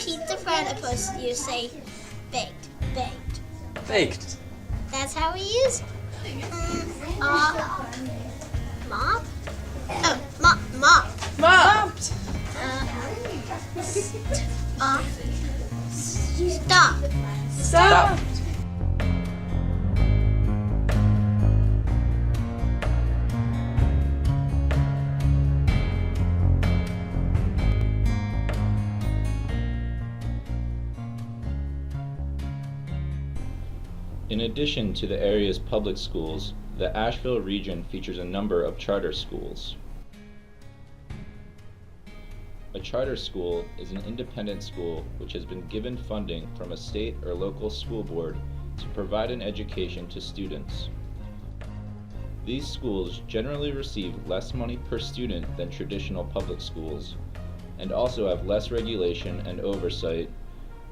pizza platypus, you say baked. Baked. Baked. That's how we use mop? Oh, mop. Mopped. Stop. Stopped. In addition to the area's public schools, the Asheville region features a number of charter schools. A charter school is an independent school which has been given funding from a state or local school board to provide an education to students. These schools generally receive less money per student than traditional public schools, and also have less regulation and oversight,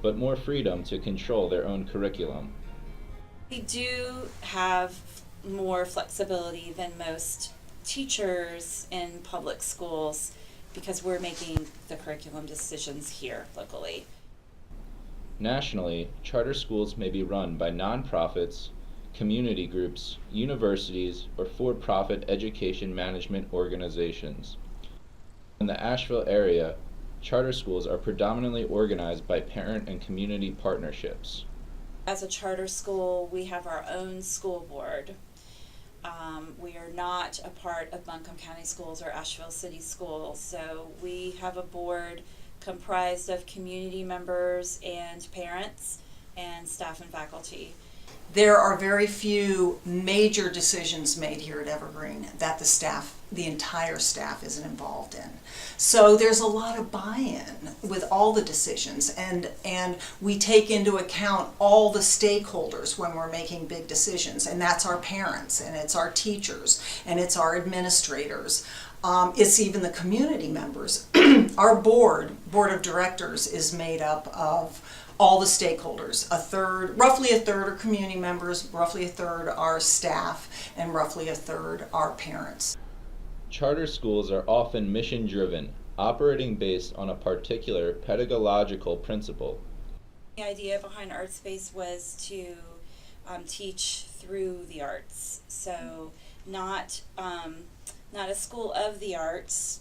but more freedom to control their own curriculum. We do have more flexibility than most teachers in public schools because we're making the curriculum decisions here locally. Nationally, charter schools may be run by nonprofits, community groups, universities, or for-profit education management organizations. In the Asheville area, charter schools are predominantly organized by parent and community partnerships. As a charter school, we have our own school board. We are not a part of Buncombe County Schools or Asheville City Schools, so we have a board comprised of community members and parents and staff and faculty. There are very few major decisions made here at Evergreen that the entire staff isn't involved in. So there's a lot of buy-in with all the decisions, and we take into account all the stakeholders when we're making big decisions, and that's our parents, and it's our teachers, and it's our administrators. It's even the community members. Our board of directors is made up of all the stakeholders. Roughly a third are community members, roughly a third are staff, and roughly a third are parents. Charter schools are often mission-driven, operating based on a particular pedagogical principle. The idea behind ArtSpace was to teach through the arts. So not a school of the arts,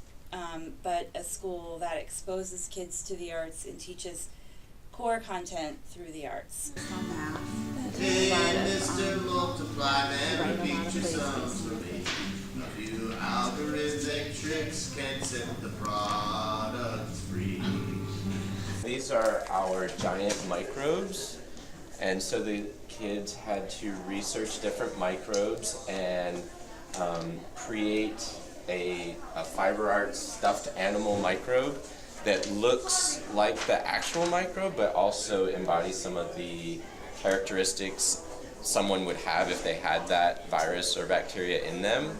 but a school that exposes kids to the arts and teaches core content through the arts. Hey, Mr. Multiply Man, repeat your sums for me. A few algorithmic tricks can set the products free. These are our giant microbes, and so the kids had to research different microbes and create a fiber art stuffed animal microbe that looks like the actual microbe, but also embodies some of the characteristics someone would have if they had that virus or bacteria in them.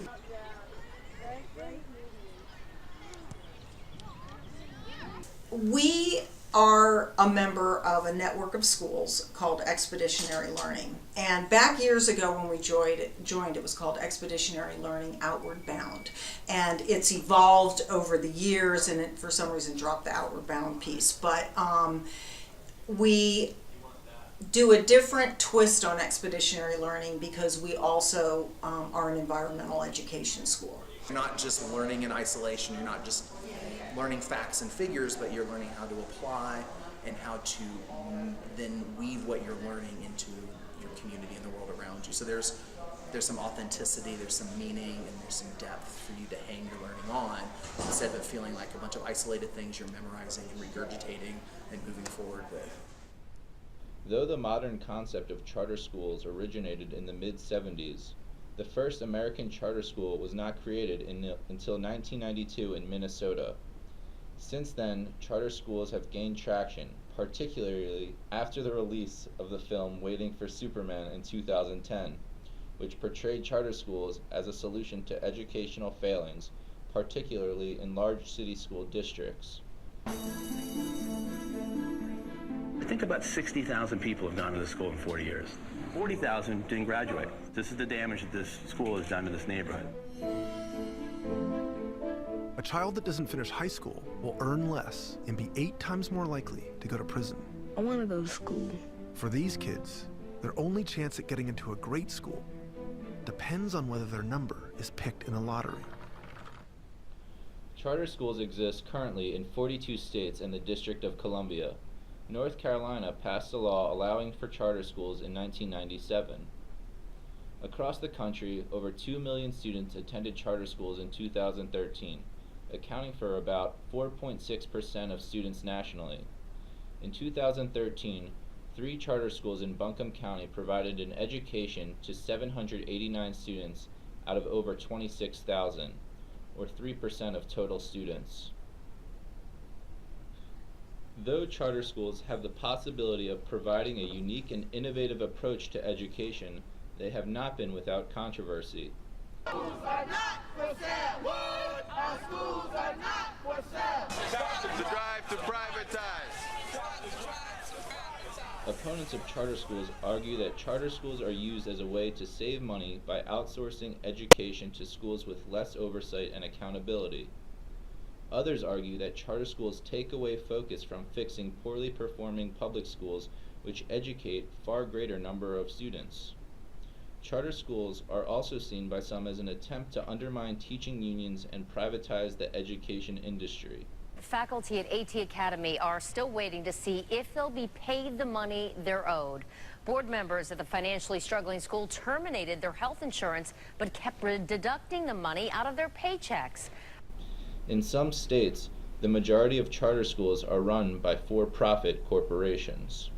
We are a member of a network of schools called Expeditionary Learning. And back years ago when we joined, it was called Expeditionary Learning Outward Bound. And it's evolved over the years, and it, for some reason, dropped the Outward Bound piece. But we do a different twist on expeditionary learning because we also are an environmental education school. You're not just learning in isolation, you're not just learning facts and figures, but you're learning how to apply and how to then weave what you're learning into your community and the world around you. So there's some authenticity, there's some meaning, and there's some depth for you to hang your learning on, instead of it feeling like a bunch of isolated things you're memorizing and regurgitating and moving forward with. Though the modern concept of charter schools originated in the mid-70s, the first American charter school was not created until 1992 in Minnesota. Since then, charter schools have gained traction, particularly after the release of the film Waiting for Superman in 2010, which portrayed charter schools as a solution to educational failings, particularly in large city school districts. I think about 60,000 people have gone to the school in 40 years. 40,000 didn't graduate. This is the damage that this school has done to this neighborhood. A child that doesn't finish high school will earn less and be 8 times more likely to go to prison. I want to go to school. For these kids, their only chance at getting into a great school depends on whether their number is picked in a lottery. Charter schools exist currently in 42 states and the District of Columbia. North Carolina passed a law allowing for charter schools in 1997. Across the country, over 2 million students attended charter schools in 2013, accounting for about 4.6% of students nationally. In 2013, 3 charter schools in Buncombe County provided an education to 789 students out of over 26,000, or 3% of total students. Though charter schools have the possibility of providing a unique and innovative approach to education, they have not been without controversy. Schools are not for sale. What? Our schools are not for sale. Stop the drive to privatize. Opponents of charter schools argue that charter schools are used as a way to save money by outsourcing education to schools with less oversight and accountability. Others argue that charter schools take away focus from fixing poorly performing public schools, which educate far greater number of students. Charter schools are also seen by some as an attempt to undermine teaching unions and privatize the education industry. Faculty at AT Academy are still waiting to see if they'll be paid the money they're owed. Board members at the financially struggling school terminated their health insurance but kept deducting the money out of their paychecks. In some states, the majority of charter schools are run by for-profit corporations.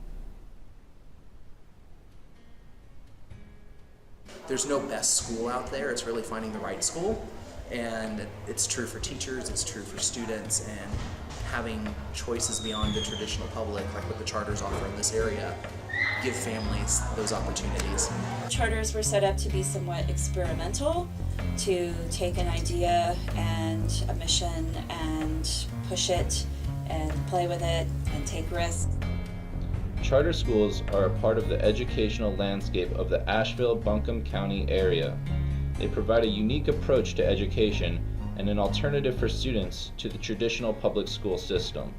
There's no best school out there. It's really finding the right school. And it's true for teachers, it's true for students, and having choices beyond the traditional public, like what the charters offer in this area, give families those opportunities. Charters were set up to be somewhat experimental, to take an idea and a mission and push it and play with it and take risks. Charter schools are a part of the educational landscape of the Asheville, Buncombe County area. They provide a unique approach to education and an alternative for students to the traditional public school system.